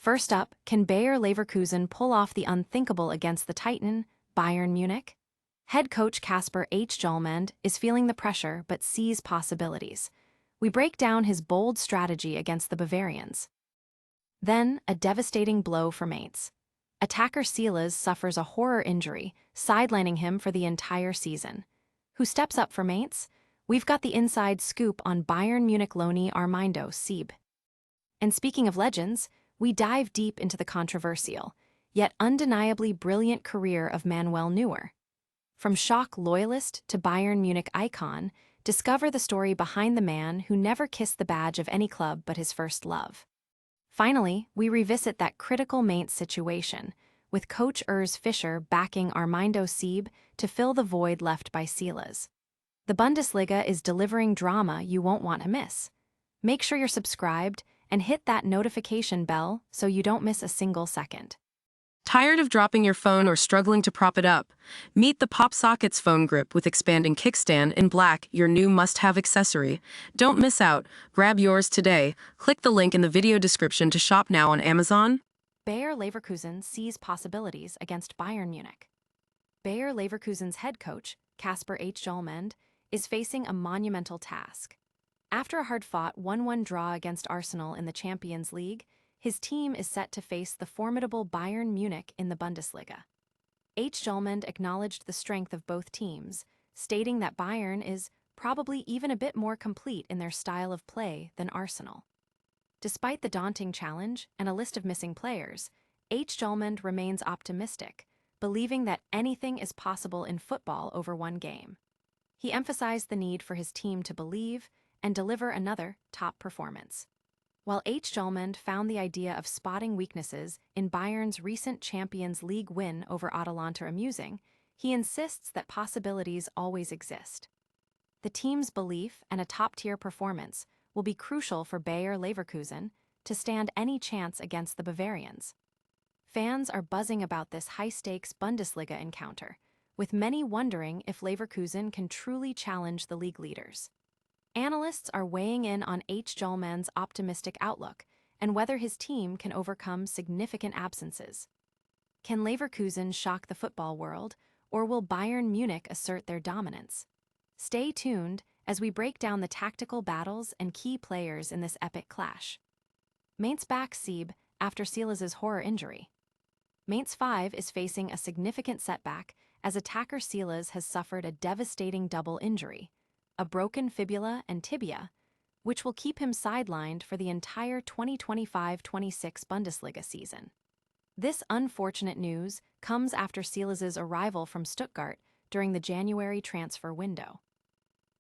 First up, can Bayer Leverkusen pull off the unthinkable against the Titan, Bayern Munich? Head coach Kasper Hjulmand is feeling the pressure but sees possibilities. We break down his bold strategy against the Bavarians. Then, a devastating blow for Mainz. Attacker Silas suffers a horror injury, sidelining him for the entire season. Who steps up for Mainz? We've got the inside scoop on Bayern Munich loanee Armindo Sieb. And speaking of legends, we dive deep into the controversial, yet undeniably brilliant career of Manuel Neuer. From Schalke loyalist to Bayern Munich icon, discover the story behind the man who never kissed the badge of any club but his first love. Finally, we revisit that critical Mainz situation, with coach Urs Fischer backing Armindo Sieb to fill the void left by Silas. The Bundesliga is delivering drama you won't want to miss. Make sure you're subscribed and hit that notification bell so you don't miss a single second. Tired of dropping your phone or struggling to prop it up? Meet the PopSockets phone grip with expanding kickstand in black, your new must-have accessory. Don't miss out. Grab yours today. Click the link in the video description to shop now on Amazon. Bayer Leverkusen sees possibilities against Bayern Munich. Bayer Leverkusen's head coach, Kasper Hjulmand, is facing a monumental task. After a hard-fought 1-1 draw against Arsenal in the Champions League, his team is set to face the formidable Bayern Munich in the Bundesliga. Hjulmand acknowledged the strength of both teams, stating that Bayern is probably even a bit more complete in their style of play than Arsenal. Despite the daunting challenge and a list of missing players, Hjulmand remains optimistic, believing that anything is possible in football over one game. He emphasized the need for his team to believe and deliver another top performance. While Hjulmand found the idea of spotting weaknesses in Bayern's recent Champions League win over Atalanta amusing, he insists that possibilities always exist. The team's belief and a top-tier performance will be crucial for Bayer Leverkusen to stand any chance against the Bavarians. Fans are buzzing about this high-stakes Bundesliga encounter, with many wondering if Leverkusen can truly challenge the league leaders. Analysts are weighing in on Hjulmand's optimistic outlook and whether his team can overcome significant absences. Can Leverkusen shock the football world, or will Bayern Munich assert their dominance? Stay tuned as we break down the tactical battles and key players in this epic clash. Mainz back Sieb after Silas's horror injury. Mainz 5 is facing a significant setback as attacker Silas has suffered a devastating double injury, a broken fibula and tibia, which will keep him sidelined for the entire 2025-26 Bundesliga season. This unfortunate news comes after Silas's arrival from Stuttgart during the January transfer window.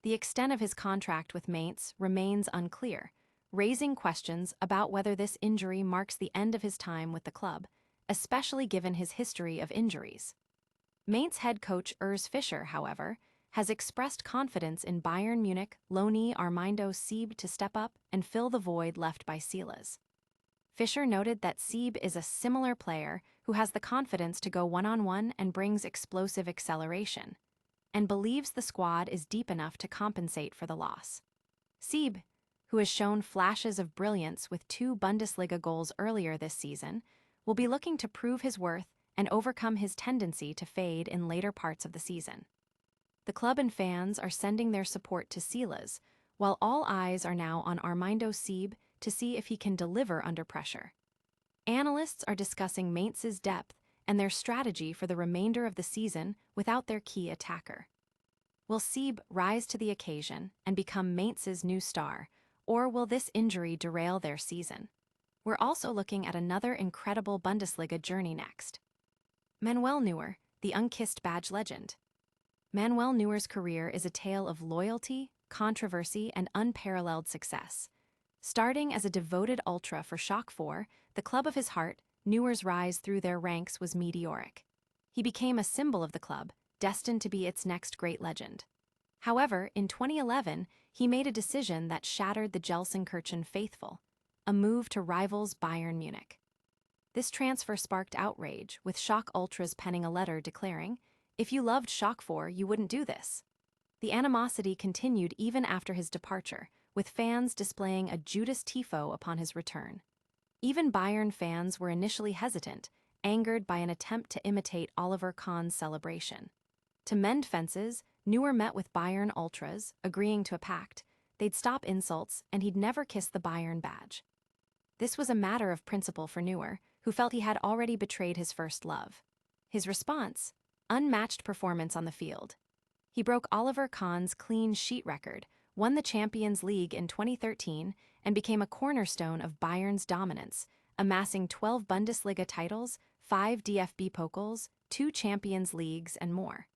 The extent of his contract with Mainz remains unclear, raising questions about whether this injury marks the end of his time with the club, especially given his history of injuries. Mainz head coach Urs Fischer, however, has expressed confidence in Bayern Munich loanee Armindo Sieb to step up and fill the void left by Silas. Fischer noted that Sieb is a similar player who has the confidence to go one-on-one and brings explosive acceleration, and believes the squad is deep enough to compensate for the loss. Sieb, who has shown flashes of brilliance with 2 Bundesliga goals earlier this season, will be looking to prove his worth and overcome his tendency to fade in later parts of the season. The club and fans are sending their support to Silas, while all eyes are now on Armindo Sieb to see if he can deliver under pressure. Analysts are discussing Mainz's depth and their strategy for the remainder of the season without their key attacker. Will Sieb rise to the occasion and become Mainz's new star, or will this injury derail their season? We're also looking at another incredible Bundesliga journey next. Manuel Neuer, the unkissed badge legend. Manuel Neuer's career is a tale of loyalty, controversy, and unparalleled success. Starting as a devoted ultra for Schalke 4, the club of his heart, Neuer's rise through their ranks was meteoric. He became a symbol of the club, destined to be its next great legend. However, in 2011, he made a decision that shattered the Gelsenkirchen faithful, a move to rivals Bayern Munich. This transfer sparked outrage, with Schalke ultras penning a letter declaring, "If you loved Schalke 4, you wouldn't do this." The animosity continued even after his departure, with fans displaying a Judas tifo upon his return. Even Bayern fans were initially hesitant, angered by an attempt to imitate Oliver Kahn's celebration. To mend fences, Neuer met with Bayern ultras, agreeing to a pact. They'd stop insults, and he'd never kiss the Bayern badge. This was a matter of principle for Neuer, who felt he had already betrayed his first love. His response? Unmatched performance on the field. He broke Oliver Kahn's clean sheet record, won the Champions League in 2013, and became a cornerstone of Bayern's dominance, amassing 12 Bundesliga titles, 5 DFB Pokals, 2 Champions Leagues, and more.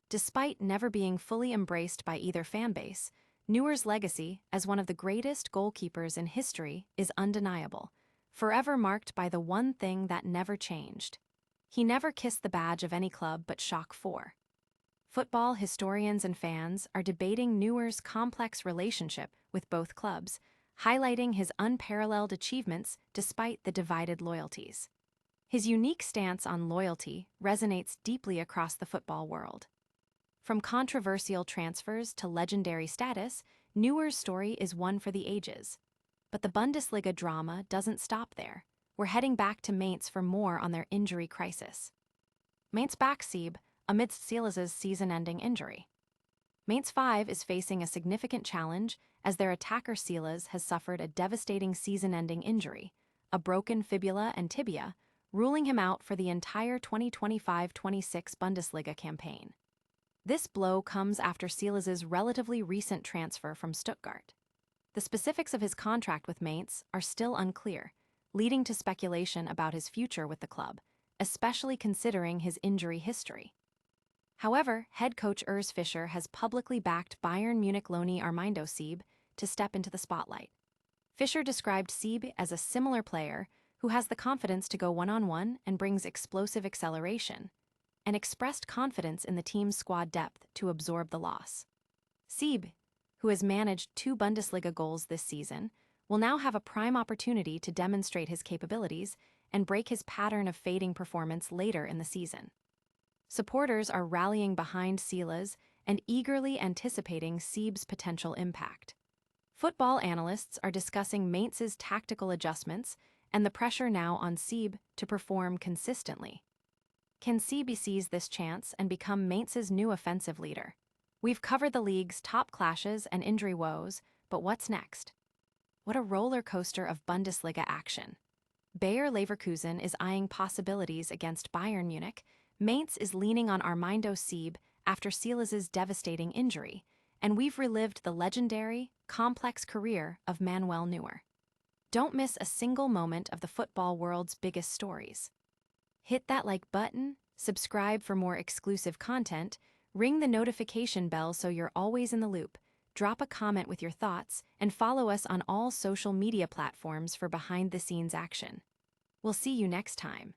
Despite never being fully embraced by either fanbase, Neuer's legacy as one of the greatest goalkeepers in history is undeniable, forever marked by the one thing that never changed. He never kissed the badge of any club but Schalke 4. Football historians and fans are debating Neuer's complex relationship with both clubs, highlighting his unparalleled achievements despite the divided loyalties. His unique stance on loyalty resonates deeply across the football world. From controversial transfers to legendary status, Neuer's story is one for the ages. But the Bundesliga drama doesn't stop there. We're heading back to Mainz for more on their injury crisis. Mainz back Sieb amidst Silas's season-ending injury. Mainz 5 is facing a significant challenge as their attacker Silas has suffered a devastating season-ending injury, a broken fibula and tibia, ruling him out for the entire 2025-26 Bundesliga campaign. This blow comes after Silas's relatively recent transfer from Stuttgart. The specifics of his contract with Mainz are still unclear, leading to speculation about his future with the club, especially considering his injury history. However, head coach Urs Fischer has publicly backed Bayern Munich loanee Armindo Sieb to step into the spotlight. Fischer described Sieb as a similar player who has the confidence to go one-on-one and brings explosive acceleration, and expressed confidence in the team's squad depth to absorb the loss. Sieb, who has managed 2 Bundesliga goals this season, will now have a prime opportunity to demonstrate his capabilities and break his pattern of fading performance later in the season. Supporters are rallying behind Silas and eagerly anticipating Sieb's potential impact. Football analysts are discussing Mainz's tactical adjustments and the pressure now on Sieb to perform consistently. Can Sieb seize this chance and become Mainz's new offensive leader? We've covered the league's top clashes and injury woes, but what's next? What a roller coaster of Bundesliga action. Bayer Leverkusen is eyeing possibilities against Bayern Munich, Mainz is leaning on Armindo Sieb after Silas's devastating injury, and we've relived the legendary, complex career of Manuel Neuer. Don't miss a single moment of the football world's biggest stories. Hit that like button, subscribe for more exclusive content, ring the notification bell so you're always in the loop, drop a comment with your thoughts, and follow us on all social media platforms for behind-the-scenes action. We'll see you next time.